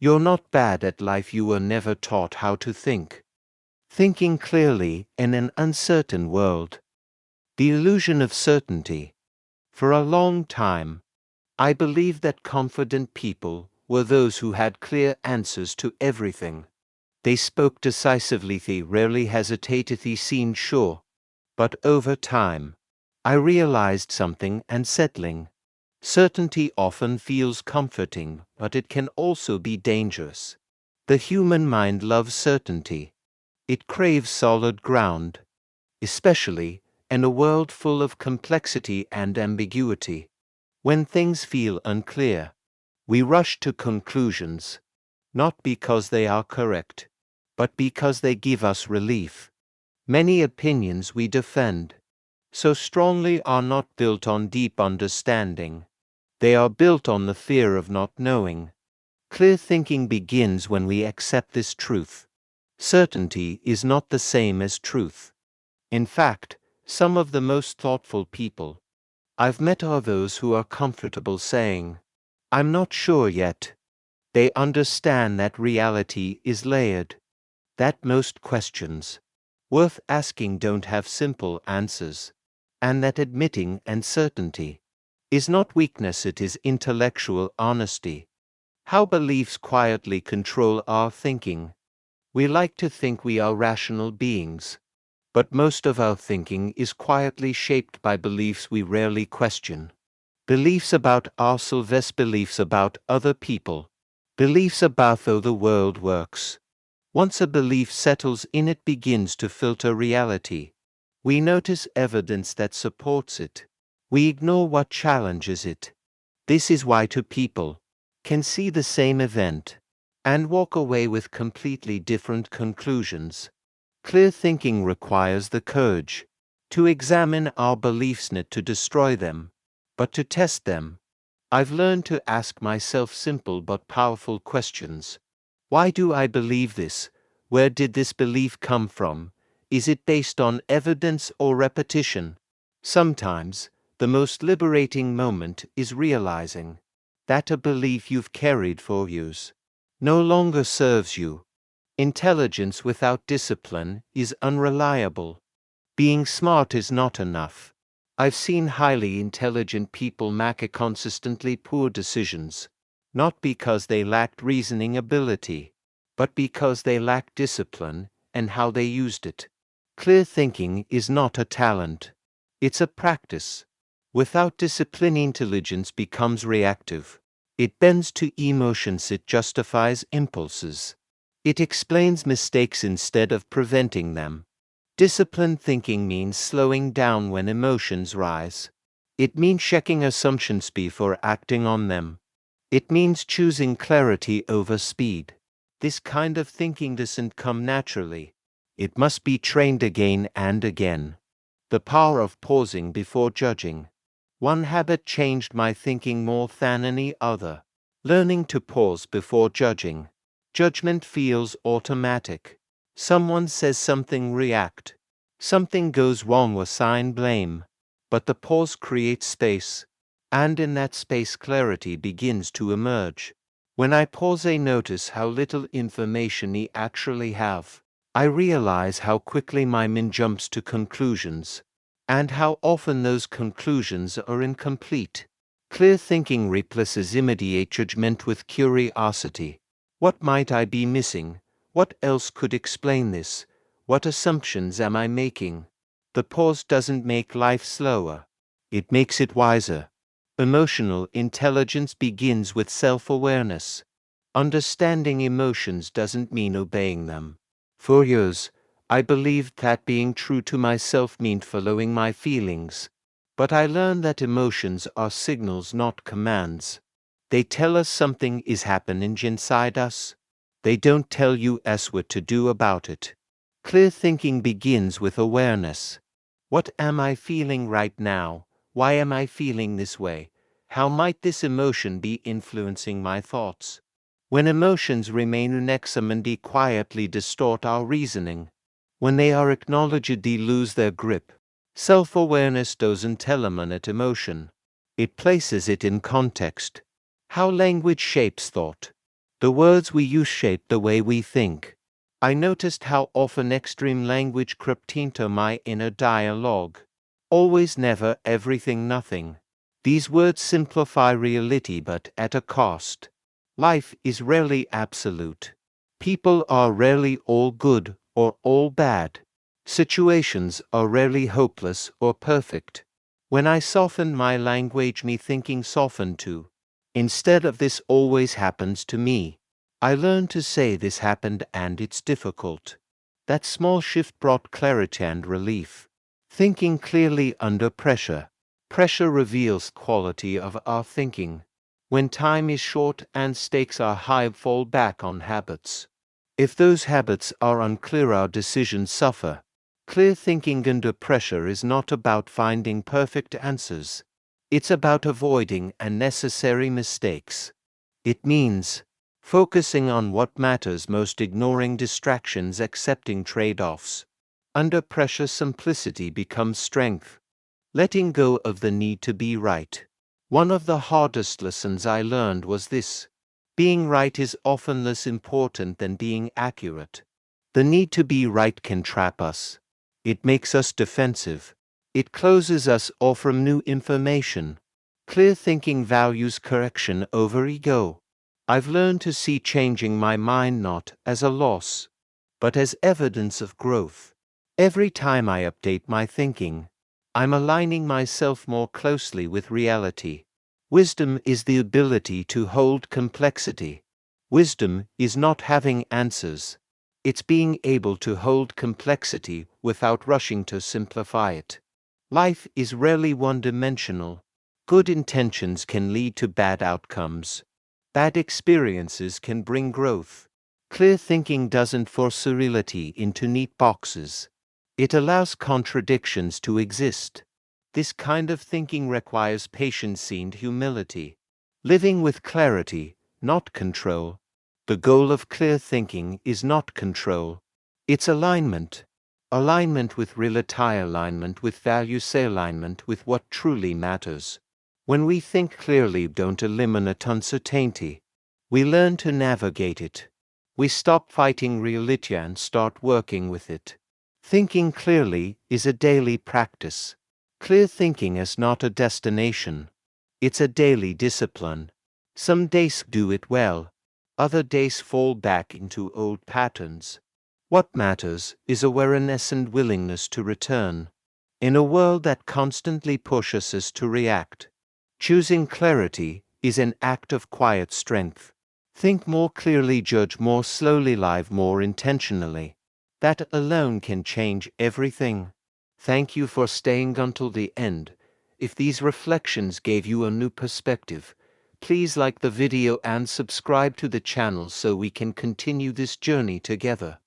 You're not bad at life, you were never taught how to think. Thinking clearly in an uncertain world. The illusion of certainty. For a long time, I believed that confident people were those who had clear answers to everything. They spoke decisively, they rarely hesitated, they seemed sure. But over time, I realized something unsettling. Certainty often feels comforting, but it can also be dangerous. The human mind loves certainty. It craves solid ground, especially in a world full of complexity and ambiguity. When things feel unclear, we rush to conclusions, not because they are correct, but because they give us relief. Many opinions we defend so strongly are not built on deep understanding. They are built on the fear of not knowing. Clear thinking begins when we accept this truth. Certainty is not the same as truth. In fact, some of the most thoughtful people I've met are those who are comfortable saying, "I'm not sure yet." They understand that reality is layered, that most questions worth asking don't have simple answers, and that admitting uncertainty is not weakness, it is intellectual honesty. How beliefs quietly control our thinking. We like to think we are rational beings, but most of our thinking is quietly shaped by beliefs we rarely question. Beliefs about ourselves, beliefs about other people, beliefs about how the world works. Once a belief settles in, it begins to filter reality. We notice evidence that supports it. We ignore what challenges it. This is why two people can see the same event and walk away with completely different conclusions. Clear thinking requires the courage to examine our beliefs, not to destroy them, but to test them. I've learned to ask myself simple but powerful questions. Why do I believe this? Where did this belief come from? Is it based on evidence or repetition? Sometimes, the most liberating moment is realizing that a belief you've carried for years no longer serves you. Intelligence without discipline is unreliable. Being smart is not enough. I've seen highly intelligent people make consistently poor decisions, not because they lacked reasoning ability, but because they lacked discipline and how they used it. Clear thinking is not a talent. It's a practice. Without discipline, intelligence becomes reactive. It bends to emotions, it justifies impulses. It explains mistakes instead of preventing them. Disciplined thinking means slowing down when emotions rise. It means checking assumptions before acting on them. It means choosing clarity over speed. This kind of thinking doesn't come naturally. It must be trained again and again. The power of pausing before judging. One habit changed my thinking more than any other. Learning to pause before judging. Judgment feels automatic. Someone says something, react. Something goes wrong, assign blame. But the pause creates space, and in that space clarity begins to emerge. When I pause, I notice how little information I actually have. I realize how quickly my mind jumps to conclusions, and how often those conclusions are incomplete. Clear thinking replaces immediate judgment with curiosity. What might I be missing? What else could explain this? What assumptions am I making? The pause doesn't make life slower. It makes it wiser. Emotional intelligence begins with self-awareness. Understanding emotions doesn't mean obeying them. For years, I believed that being true to myself meant following my feelings. But I learned that emotions are signals, not commands. They tell us something is happening inside us. They don't tell us what to do about it. Clear thinking begins with awareness. What am I feeling right now? Why am I feeling this way? How might this emotion be influencing my thoughts? When emotions remain unexamined, they quietly distort our reasoning. When they are acknowledged, they lose their grip. Self-awareness doesn't eliminate emotion. It places it in context. How language shapes thought. The words we use shape the way we think. I noticed how often extreme language crept into my inner dialogue. Always, never, everything, nothing. These words simplify reality, but at a cost. Life is rarely absolute. People are rarely all good or all bad. Situations are rarely hopeless or perfect. When I softened my language, my thinking softened too. Instead of "this always happens to me," I learned to say "this happened and it's difficult." That small shift brought clarity and relief. Thinking clearly under pressure. Pressure reveals quality of our thinking. When time is short and stakes are high, fall back on habits. If those habits are unclear, our decisions suffer. Clear thinking under pressure is not about finding perfect answers. It's about avoiding unnecessary mistakes. It means focusing on what matters most, ignoring distractions, accepting trade-offs. Under pressure, simplicity becomes strength. Letting go of the need to be right. One of the hardest lessons I learned was this: being right is often less important than being accurate. The need to be right can trap us. It makes us defensive. It closes us off from new information. Clear thinking values correction over ego. I've learned to see changing my mind not as a loss, but as evidence of growth. Every time I update my thinking, I'm aligning myself more closely with reality. Wisdom is the ability to hold complexity. Wisdom is not having answers. It's being able to hold complexity without rushing to simplify it. Life is rarely one-dimensional. Good intentions can lead to bad outcomes. Bad experiences can bring growth. Clear thinking doesn't force reality into neat boxes. It allows contradictions to exist. This kind of thinking requires patience and humility. Living with clarity, not control. The goal of clear thinking is not control. It's alignment. Alignment with reality, alignment with values, alignment with what truly matters. When we think clearly, don't eliminate uncertainty. We learn to navigate it. We stop fighting reality and start working with it. Thinking clearly is a daily practice. Clear thinking is not a destination. It's a daily discipline. Some days do it well. Other days fall back into old patterns. What matters is awareness and willingness to return. In a world that constantly pushes us to react, choosing clarity is an act of quiet strength. Think more clearly, judge more slowly, live more intentionally. That alone can change everything. Thank you for staying until the end. If these reflections gave you a new perspective, please like the video and subscribe to the channel so we can continue this journey together.